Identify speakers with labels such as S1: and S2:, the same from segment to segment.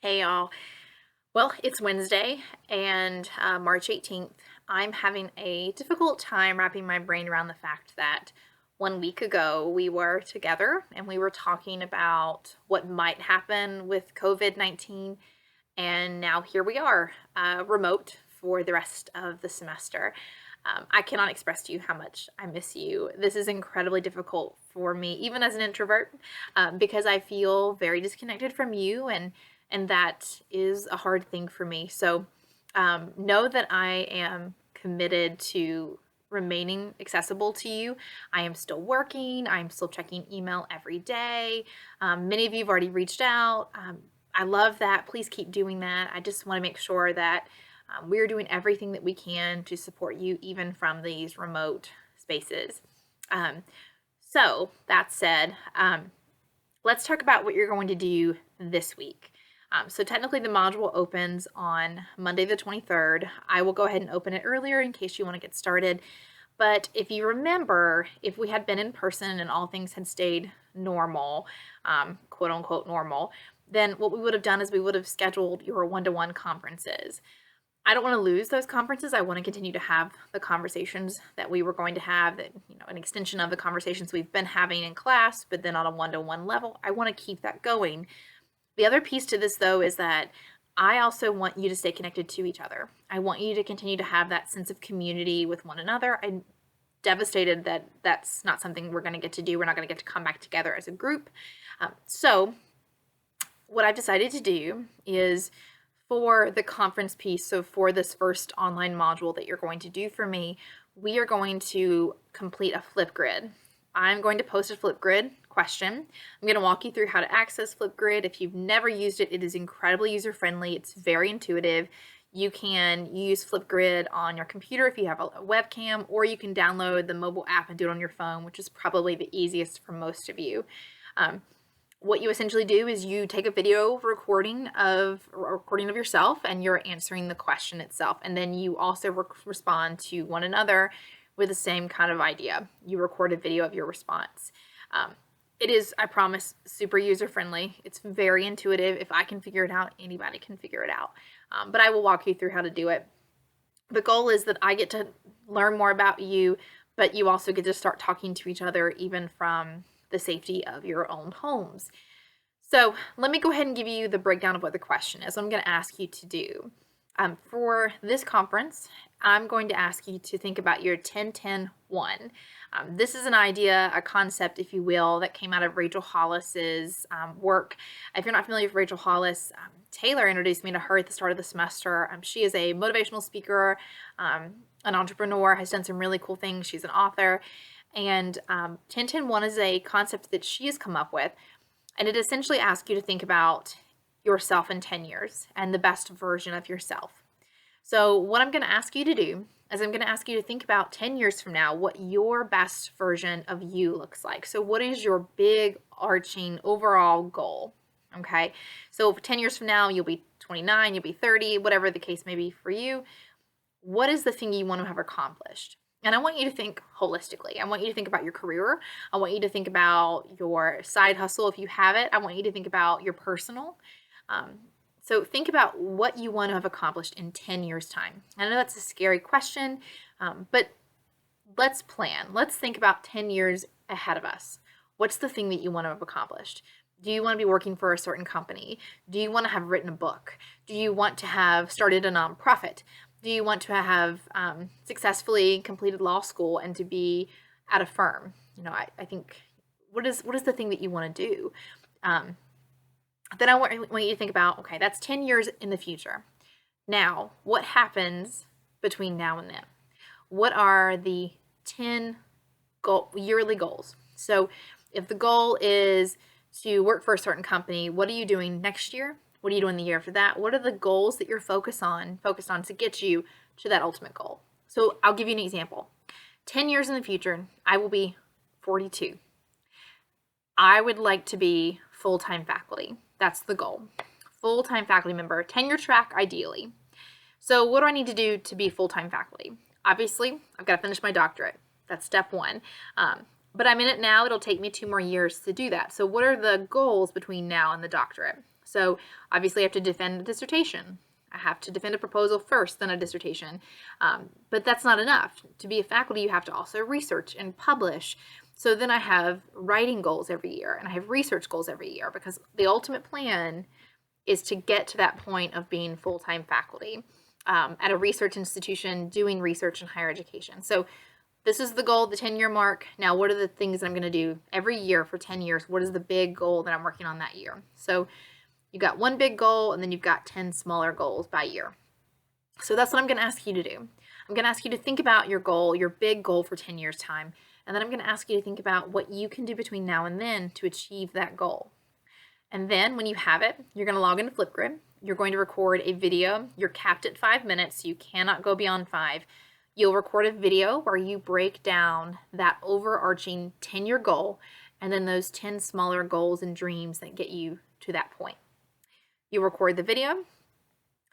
S1: Hey y'all. Well, it's Wednesday and March 18th. I'm having a difficult time wrapping my brain around the fact that 1 week ago we were together and we were talking about what might happen with COVID-19, and now here we are, remote for the rest of the semester. I cannot express to you how much I miss you. This is incredibly difficult for me, even as an introvert, because I feel very disconnected from you, and that is a hard thing for me. So know that I am committed to remaining accessible to you. I am still working. I'm still checking email every day. Many of you have already reached out. I love that. Please keep doing that. I just want to make sure that we're doing everything that we can to support you, even from these remote spaces. So that said, let's talk about what you're going to do this week. So technically the module opens on Monday the 23rd. I will go ahead and open it earlier in case you want to get started. But if you remember, if we had been in person and all things had stayed normal, quote unquote normal, then what we would have done is we would have scheduled your one-to-one conferences. I don't want to lose those conferences. I want to continue to have the conversations that we were going to have, that, an extension of the conversations we've been having in class, but then on a one-to-one level. I want to keep that going. The other piece to this, though, is that I also want you to stay connected to each other. I want you to continue to have that sense of community with one another. I'm devastated that that's not something we're going to get to do. We're not going to get to come back together as a group. So what I've decided to do is, for the conference piece, so for this first online module that you're going to do for me, we are going to complete a Flipgrid. I'm going to post a Flipgrid question. I'm going to walk you through how to access Flipgrid. If you've never used it, it is incredibly user-friendly. It's very intuitive. You can use Flipgrid on your computer if you have a webcam, or you can download the mobile app and do it on your phone, which is probably the easiest for most of you. What you essentially do is you take a video recording of yourself, and you're answering the question itself. And then you also respond to one another with the same kind of idea. You record a video of your response. It is, I promise, super user-friendly. It's very intuitive. If I can figure it out, anybody can figure it out. But I will walk you through how to do it. The goal is that I get to learn more about you, but you also get to start talking to each other, even from the safety of your own homes. So let me go ahead and give you the breakdown of what the question is I'm going to ask you to do. For this conference, I'm going to ask you to think about your 10-10-1. This is an idea, a concept, if you will, that came out of Rachel Hollis's work. If you're not familiar with Rachel Hollis, Taylor introduced me to her at the start of the semester. She is a motivational speaker, an entrepreneur, has done some really cool things. She's an author. And 10-10-1 is a concept that she has come up with, and it essentially asks you to think about yourself in 10 years and the best version of yourself. So what I'm going to ask you to do is I'm going to ask you to think about 10 years from now what your best version of you looks like. So what is your big arching overall goal? Okay, so 10 years from now, you'll be 29, you'll be 30, whatever the case may be for you. What is the thing you want to have accomplished? And I want you to think holistically. I want you to think about your career. I want you to think about your side hustle if you have it. I want you to think about your personal. So think about what you want to have accomplished in 10 years' time. I know that's a scary question, but let's plan. Let's think about 10 years ahead of us. What's the thing that you want to have accomplished? Do you want to be working for a certain company? Do you want to have written a book? Do you want to have started a nonprofit? Do you want to have successfully completed law school and to be at a firm? I think, what is the thing that you want to do? Then I want you to think about, okay, that's 10 years in the future. Now, what happens between now and then? What are the 10 yearly goals? So if the goal is to work for a certain company, what are you doing next year? What are you doing the year after that? What are the goals that you're focused on to get you to that ultimate goal? So I'll give you an example. 10 years in the future, I will be 42. I would like to be full-time faculty. That's the goal. Full-time faculty member, tenure track ideally. So what do I need to do to be full-time faculty? Obviously, I've got to finish my doctorate. That's step one. But I'm in it now. It'll take me 2 more years to do that. So what are the goals between now and the doctorate? So obviously I have to defend a dissertation. I have to defend a proposal first, then a dissertation. But that's not enough. To be a faculty, you have to also research and publish. So then I have writing goals every year, and I have research goals every year, because the ultimate plan is to get to that point of being full-time faculty at a research institution doing research in higher education. So this is the goal, the 10-year mark. Now, what are the things that I'm going to do every year for 10 years? What is the big goal that I'm working on that year? So you got one big goal, and then you've got 10 smaller goals by year. So that's what I'm going to ask you to do. I'm going to ask you to think about your goal, your big goal for 10 years' time. And then I'm going to ask you to think about what you can do between now and then to achieve that goal. And then when you have it, you're going to log into Flipgrid. You're going to record a video. You're capped at 5 minutes. So you cannot go beyond 5. You'll record a video where you break down that overarching 10-year goal and then those 10 smaller goals and dreams that get you to that point. You record the video.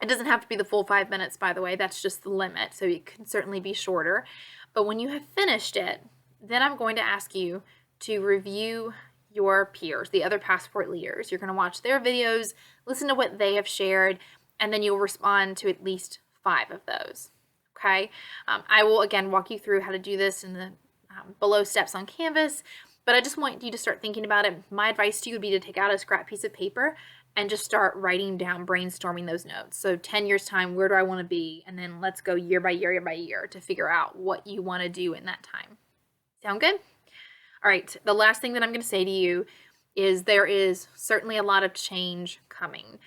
S1: It doesn't have to be the full 5 minutes, by the way. That's just the limit, so it can certainly be shorter. But when you have finished it, then I'm going to ask you to review your peers, the other passport leaders. You're going to watch their videos, listen to what they have shared, and then you'll respond to at least 5 of those. Okay? I will, again, walk you through how to do this in the below steps on Canvas, but I just want you to start thinking about it. My advice to you would be to take out a scrap piece of paper and just start writing down, brainstorming those notes. So 10 years time, where do I want to be? And then let's go year by year by year to figure out what you want to do in that time. Sound good? All right, the last thing that I'm going to say to you is there is certainly a lot of change coming.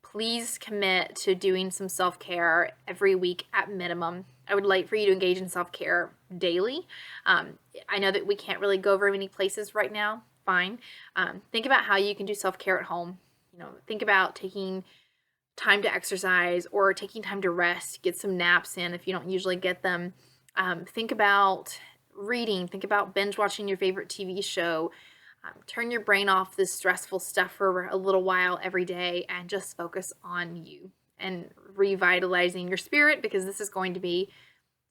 S1: Please commit to doing some self-care every week at minimum. I would like for you to engage in self-care daily. I know that we can't really go very many places right now. Fine. Think about how you can do self-care at home. Think about taking time to exercise or taking time to rest, get some naps in if you don't usually get them. Think about reading. Think about binge watching your favorite TV show. Turn your brain off this stressful stuff for a little while every day and just focus on you and revitalizing your spirit, because this is going to be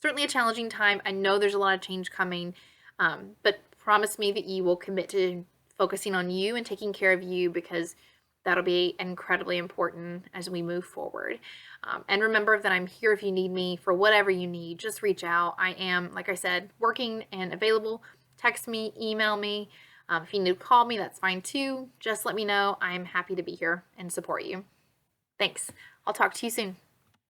S1: certainly a challenging time. I know there's a lot of change coming, but promise me that you will commit to focusing on you and taking care of you, because that'll be incredibly important as we move forward. And remember that I'm here if you need me for whatever you need. Just reach out. I am, like I said, working and available. Text me, email me. If you need to call me, that's fine too. Just let me know. I'm happy to be here and support you. Thanks. I'll talk to you soon.